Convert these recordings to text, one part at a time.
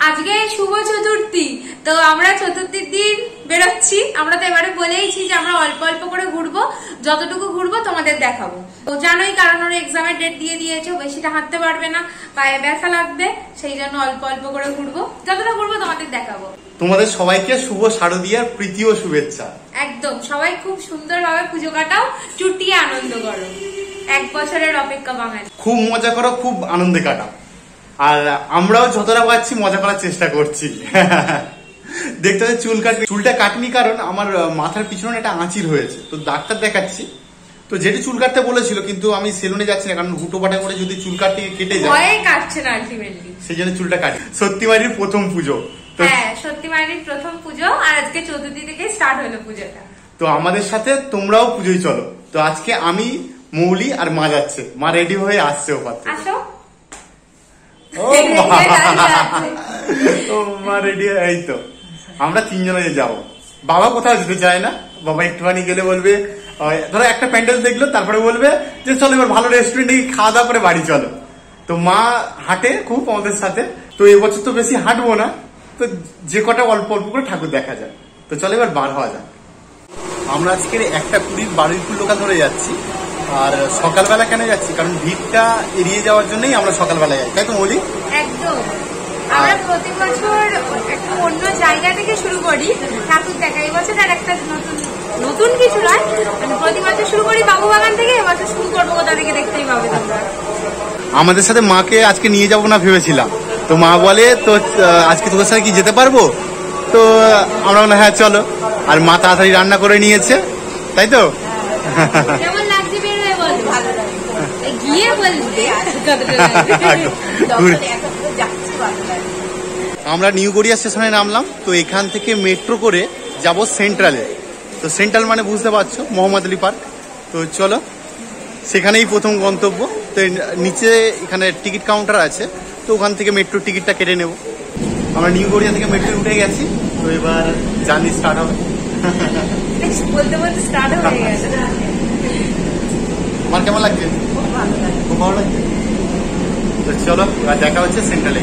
আজকে শুভ চতুর্থী, তো আমরা চতুর্থীর দিন বেরোচ্ছি। আমরা তো এবারে বলেইছি যে আমরা অল্প অল্প করে ঘুরবো, যতটুকু ঘুরবো তোমাদের দেখাবো। তো জানোই, কারণ ওর এক্সামের ডেট দিয়ে দিয়েছে, বেশিটা হাঁটতে পারবে না, পায়ে ব্যথা লাগবে, সেই জন্য অল্প অল্প করে ঘুরবো, যতটা ঘুরবো তোমাদের দেখাবো। তোমাদের সবাইকে শুভ শারদীয়ার প্রীতি ও শুভেচ্ছা। একদম, সবাই খুব সুন্দরভাবে পুজো কাটাও, চুটিয়ে আনন্দ করো। এক বছরের অপেক্ষা বাঙালি, খুব মজা করো, খুব আনন্দে কাটাও। আর আমরাও যতটা পারছি মজা করার চেষ্টা করছি। দেখতে হচ্ছে চুলটা কাটনি, কারণ আমার মাথার পিছনে একটা আঁচিল হয়েছে, তো ডাক্তার দেখাচ্ছি। তো যেটি চুল কাটতে বলেছিল, কিন্তু আমি সেলুনে যাচ্ছি না, কারণ হুটোপাটা করে যদি চুল কাটতে কেটে যায়, ভয়ে কাটছে না আলটিমেটলি, সেই জন্য চুলটা কাটি। সত্যি মায়ের প্রথম পুজো, হ্যাঁ সত্যি মায়ের প্রথম পুজো, আর আজকে চতুর্থী থেকে স্টার্ট হলো পুজোটা। তো আমাদের সাথে তোমরাও পুজোয় চলো। তো আজকে আমি, মৌলি আর মা যাচ্ছে, মা রেডি হয়ে আসছে ওপার থেকে। আসো। ও মা রেডি, এই তো আমরা তিনজনে যাবো। বাবা কোথাও যেতে চায় না, বাবা একটুখানি গেলে বলবে, ধরো একটা প্যান্ডেল দেখলো, তারপরে বলবে যে চলো এবার ভালো রেস্টুরেন্টে খাওয়া দাওয়া করে বাড়ি চলো। তো মা হাঁটে খুব আমাদের সাথে, তো এবছর তো বেশি হাঁটবো না, তো যে কটা অল্প অল্প করে ঠাকুর দেখা যায়। তো চলো এবার বার হওয়া যাক। আমরা আজকে 1:20 বারুইপুর লোকাল ধরে যাচ্ছি। আর সকালবেলা কেন যাচ্ছি, কারণ ভিড়টা এড়িয়ে যাওয়ার জন্যই আমরা সকালবেলা যাই, তাই তো বলি? একদম, আমরা প্রতি বছর একটু অন্য জায়গা থেকে শুরু করি ঠাকুর দেখা। এই বছর আর একটা নতুন কিছু নয়, মানে প্রতি বছর শুরু করি বাবুবাগান থেকে, এবছর শুরু করবো কোথা থেকে দেখতেই পাবে তোমরা। আমাদের সাথে মাকে আজকে নিয়ে যাবো না ভেবেছিলাম, তো মা বলে তো আজকে তোদের সাথে কি যেতে পারবো? তো আমরা বললাম হ্যাঁ চলো। আর মা তাড়াতাড়ি রান্না করে নিয়েছে, তাই তো? কেমন লাগছে বেরোয় বল, ভালো লাগছে, গিয়ে বলবে। আমরা নিউ গড়িয়া স্টেশনে নামলাম, তো এখান থেকে মেট্রো করে যাব সেন্ট্রালে। তো সেন্ট্রাল মানে বুঝতে পারছো, মোহাম্মদ আলী পার্ক। তো চলো, সেখানেই প্রথম গন্তব্য। তো নিচে এখানে টিকিট কাউন্টার আছে, তো ওখান থেকে মেট্রো টিকিটটা কেটে নেব। আমরা নিউ গড়িয়া থেকে মেট্রো উঠে গেছি, তো এবার জার্নি স্টার্ট হবে। বলতে বলতে স্টার্ট হয়ে গেছে। আমার কেমন লাগছে? খুব ভালো লাগছে। তো চলো এবার দেখা হচ্ছে সেন্ট্রালে।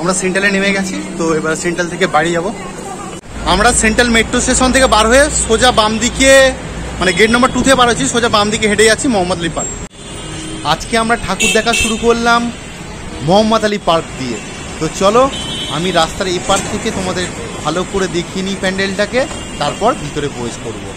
আমরা সেন্ট্রালে নেমে গেছি, তো এবার সেন্ট্রাল থেকে বাড়ি যাব। আমরা সেন্ট্রাল মেট্রো স্টেশন থেকে বার হয়ে সোজা বাম দিকে, মানে গেট নম্বর 2 থেকে বার হচ্ছি, সোজা বাম দিকে হেঁটে যাচ্ছি মোহাম্মদ আলী পার্ক। আজকে আমরা ঠাকুর দেখা শুরু করলাম মোহাম্মদ আলী পার্ক দিয়ে। তো চলো আমি রাস্তার এই পার্ক থেকে তোমাদের ভালো করে দেখিয়ে নিই প্যান্ডেলটাকে, তারপর ভিতরে প্রবেশ করবো।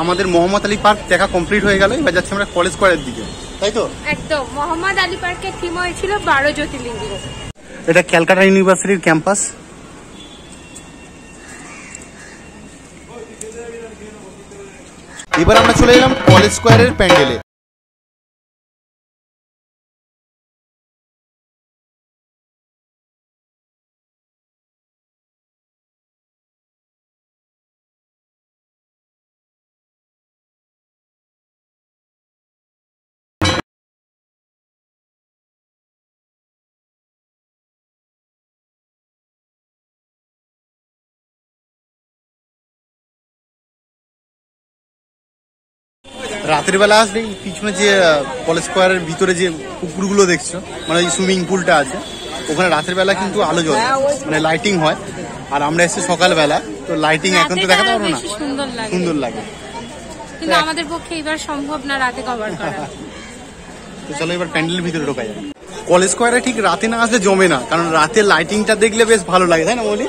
আমাদের মোহাম্মদ আলী পার্ক দেখা কমপ্লিট হয়ে গেল, এবার যাচ্ছি আমরা কলেজ স্কয়ারের দিকে, তাই তো? একদম, মোহাম্মদ আলী পার্কের থিম হয়েছিল 12 জ্যোতির্লিঙ্গ। এটা ক্যালকাটা ইউনিভার্সিটির ক্যাম্পাস। এবার আমরা চলে এলাম কলেজ স্কয়ারের প্যান্ডেলে। রাতের বেলা আসলে পিছনে যে কলেজ স্কোয়ারের ভিতরে যে পুকুরগুলো দেখছো, মানে ওই সুইমিং পুলটা আছে, ওখানে রাতের বেলা কিন্তু আলো জ্বলে, মানে লাইটিং হয়। আর আমরা এসে সকালবেলা, তো লাইটিং এখন তো দেখাতে পারবো না, সুন্দর লাগে, কিন্তু আমাদের পক্ষে এবার সম্ভব না রাতে কভার করা। তো চলো এবার প্যান্ডেলের ভিতরে ঢোকা যায়। কলেজ স্কোয়ারে ঠিক রাতে না আসলে জমে না, কারণ রাতে লাইটিংটা দেখলে বেশ ভালো লাগে, তাই না বলি?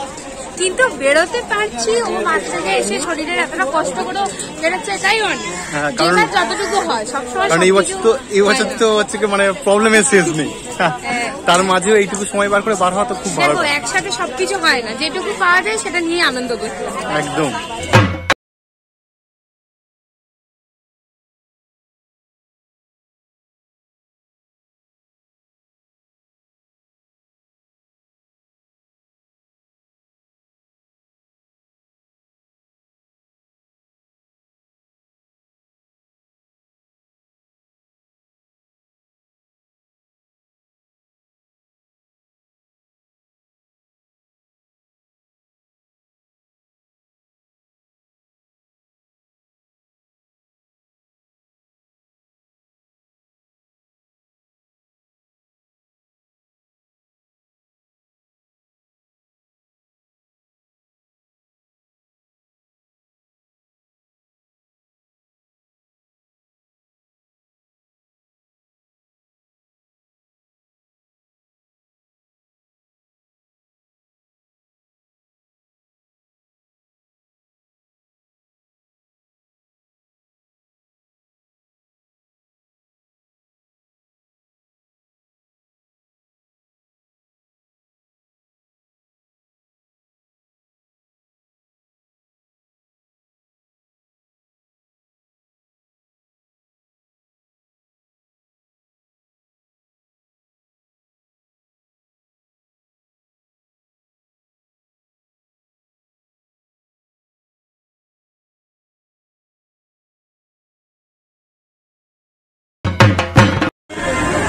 কিন্তু বেরোতে পারছি, ও মাঠ থেকে এসে শরীরের এতটা কষ্ট করে বেরোচ্ছে, এটাই অনেক। কারণ যতটুকু হয় সবসময়, কারণ এই বছর তো হচ্ছে কি মানে প্রবলেমের শেষ নেই, তার মাঝেও এইটুকু সময় বার করে বার হওয়া তো খুব ভালো। একসাথে সবকিছু হয় না, যেটুকু পাওয়া যায় সেটা নিয়ে আনন্দ করতে একদম।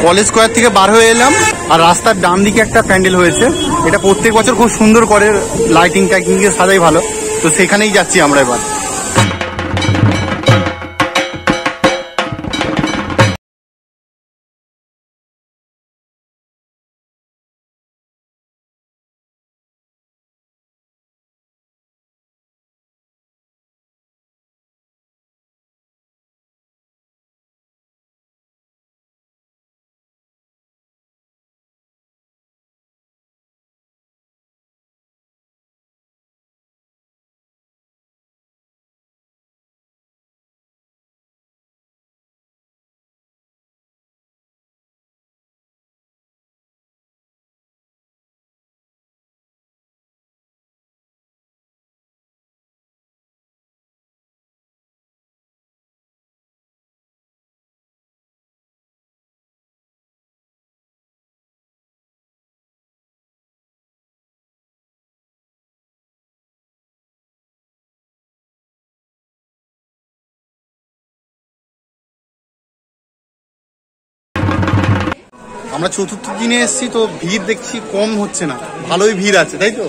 কলেজ স্কোয়ার থেকে বার হয়ে এলাম, আর রাস্তার ডান দিকে একটা প্যান্ডেল হয়েছে, এটা প্রত্যেক বছর খুব সুন্দর করে লাইটিং টাইটিং দিয়ে সাজাই ভালো, তো সেখানেই যাচ্ছি আমরা এবার। আমরা চতুর্থ দিনে এসেছি, তো ভিড় দেখছি কম হচ্ছে না, ভালোই ভিড় আছে, তাই তো?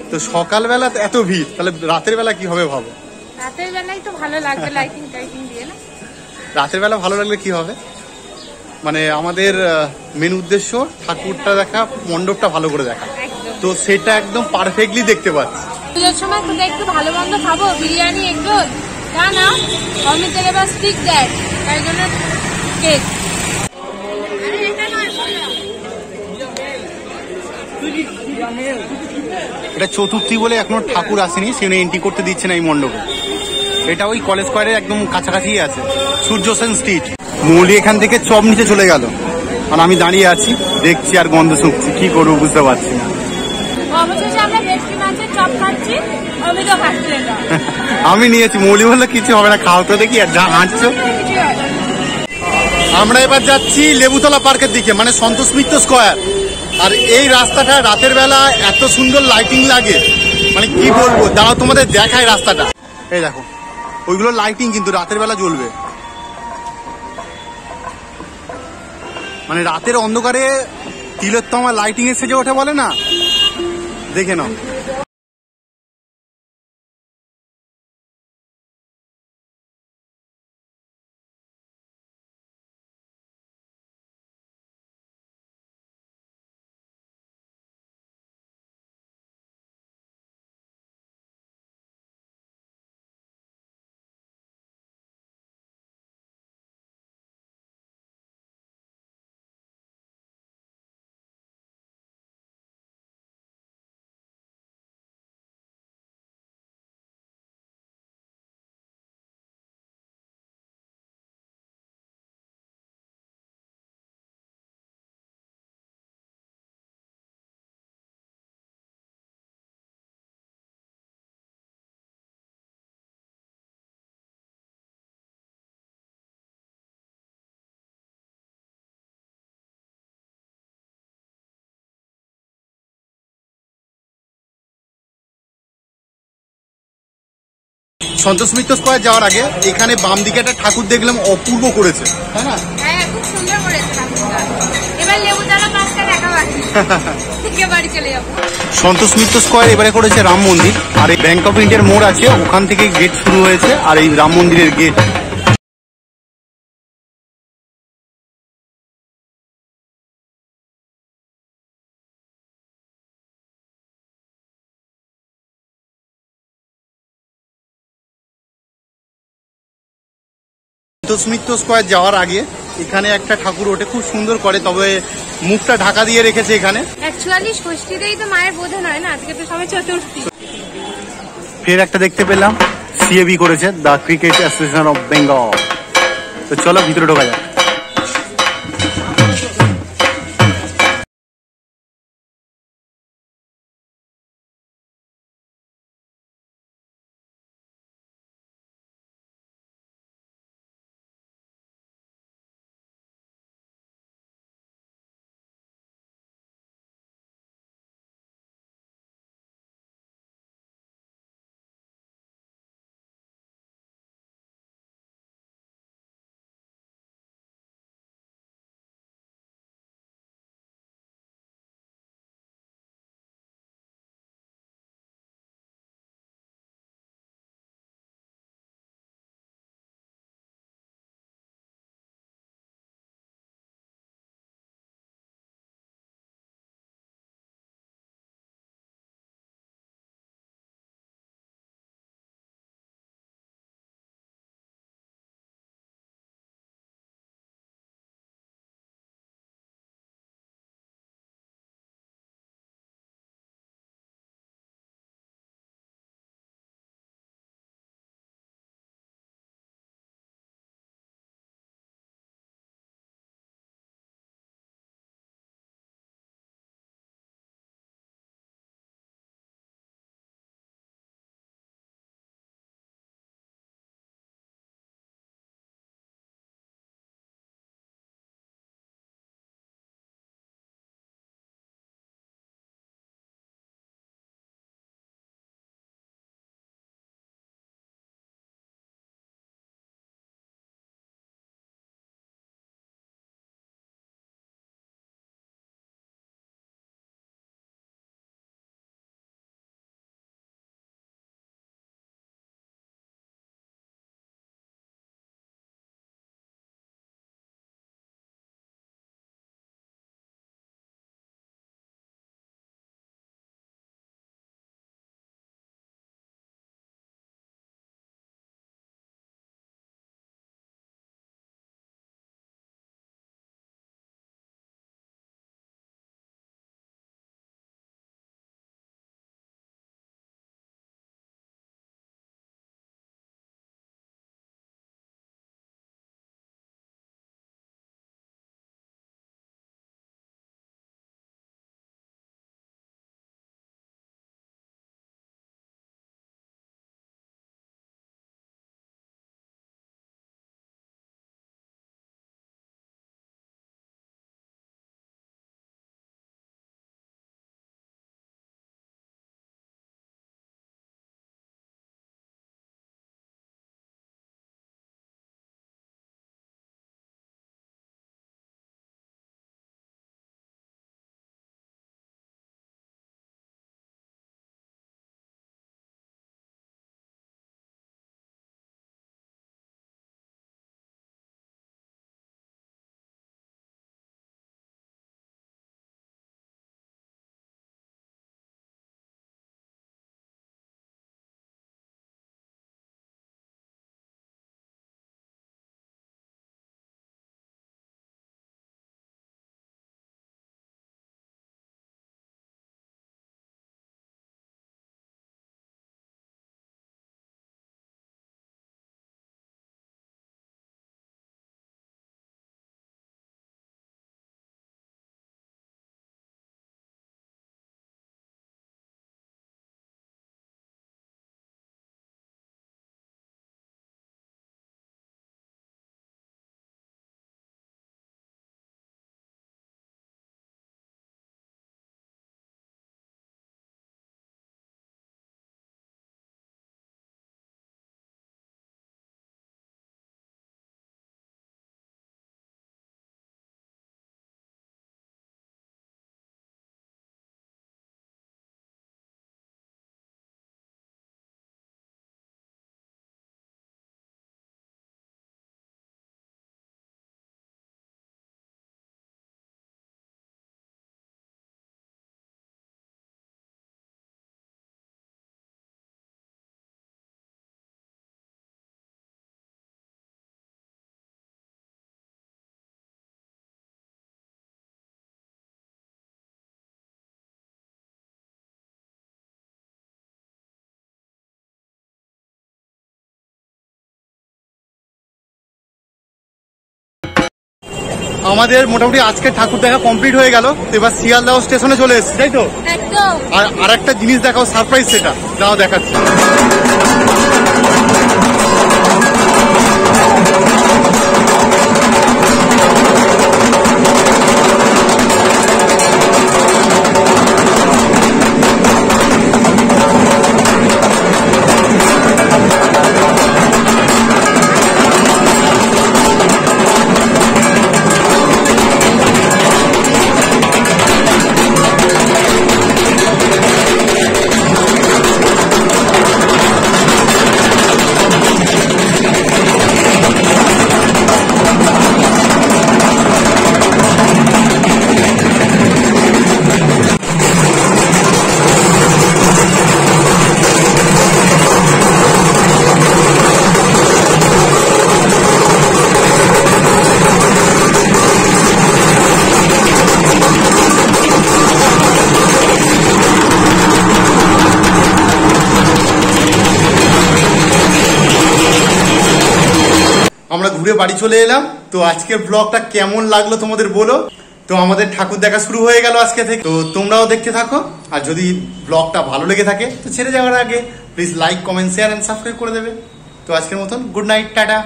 তো সকালবেলা এত ভিড়, তাহলে রাতের বেলা কি হবে ভাবো? রাতের বেলায় তো ভালো লাগবে লাইটিং টাইটিং দিয়ে না? রাতের বেলা ভালো লাগলে কি হবে, মানে আমাদের মেন উদ্দেশ্য ঠাকুরটা দেখা, মণ্ডপটা ভালো করে দেখা, তো সেটা একদম পারফেক্টলি দেখতে পাচ্ছি। পুজোর সময় তোকে একটু ভালো মন্দ খাবো, বিরিয়ানি একটু তা না, অমিত থেকে বা স্টিক দেয়, তাই জন্য কেক। এটা চতুর্থী বলে এখনো ঠাকুর আসেনি, সেখানে এন্ট্রি করতে দিচ্ছে না এই মণ্ডপে। এটা ওই কলেজ স্কোয়ারের একদম কাছাকাছি আছে, সূর্য সেন স্ট্রিট। মৌলি এখান থেকে চপ নিচে চলে গেল, আর আমি দাঁড়িয়ে আছি দেখছি আর গন্ধ শুকছি, কি করবো বুঝতে পারছি না। আমি নিয়েছি, মৌলি বললো কিছু হবে না, খাও তো দেখি, আর যা হাঁটছো। আমরা এবার যাচ্ছি লেবুতলা পার্কের দিকে, মানে সন্তোষ মিত্র স্কোয়ার। আর এই রাস্তাটা রাতের বেলা এত সুন্দর লাইটিং লাগে, মানে কি বলবো, দাঁড়াও তোমাদের দেখায় রাস্তাটা। এই দেখো ওইগুলো লাইটিং কিন্তু রাতের বেলা জ্বলবে, মানে রাতের অন্ধকারে তিলোত্তমা লাইটিং এ সেজে ওঠে বলে না, দেখে নাও। সন্তোষ মিত্র স্কোয়ার যাওয়ার আগে এখানে বাম দিকে একটা ঠাকুর দেখলাম, অপূর্ব করেছে, তাই না? হ্যাঁ, খুব সুন্দর করেছে ঠাকুরটা। এবার লেবুতলা পাঁচটা দেখা বাকি, থেকে বাড়ি চলে যাবো। সন্তোষ মিত্র স্কোয়ার এবারে করেছে রাম মন্দির, আর এই ব্যাংক অফ ইন্ডিয়ার মোড় আছে, ওখান থেকে গেট শুরু হয়েছে, আর এই রাম মন্দিরের গেট। সন্তোষ মিত্র স্কোয়ার যাওয়ার আগে এখানে একটা ঠাকুর ওঠে, খুব সুন্দর করে, তবে মুখটা ঢাকা দিয়ে রেখেছে এখানে। অ্যাকচুয়ালি ষষ্ঠীতেই তো মায়ের বোধন হয় না, আজকে তো সবাই চতুর্থী। ফের একটা দেখতে পেলাম, সিএবি করেছে, the cricket association of Bengal. তো চলো ভিতরে ঢোকা যাক। আমাদের মোটামুটি আজকে ঠাকুর দেখা কমপ্লিট হয়ে গেল। তো এবার শিয়ালদহ স্টেশনে চলে এসেছি, তাই তো? একদম। আর একটা জিনিস দেখাও, সারপ্রাইজ, সেটা দাও দেখাচ্ছি। আমরা ঘুরে বাড়ি চলে এলাম। তো আজকের ব্লগটা কেমন লাগলো তোমাদের বলো। তো আমাদের ঠাকুর দেখা শুরু হয়ে গেল আজকে থেকে। তো তোমরাও দেখতে থাকো, আর যদি ব্লগটা ভালো লেগে থাকে তো ছেড়ে যাওয়ার আগে please like, comment, share and subscribe করে দেবে। তো আজকের মতন গুড নাইট, টাটা।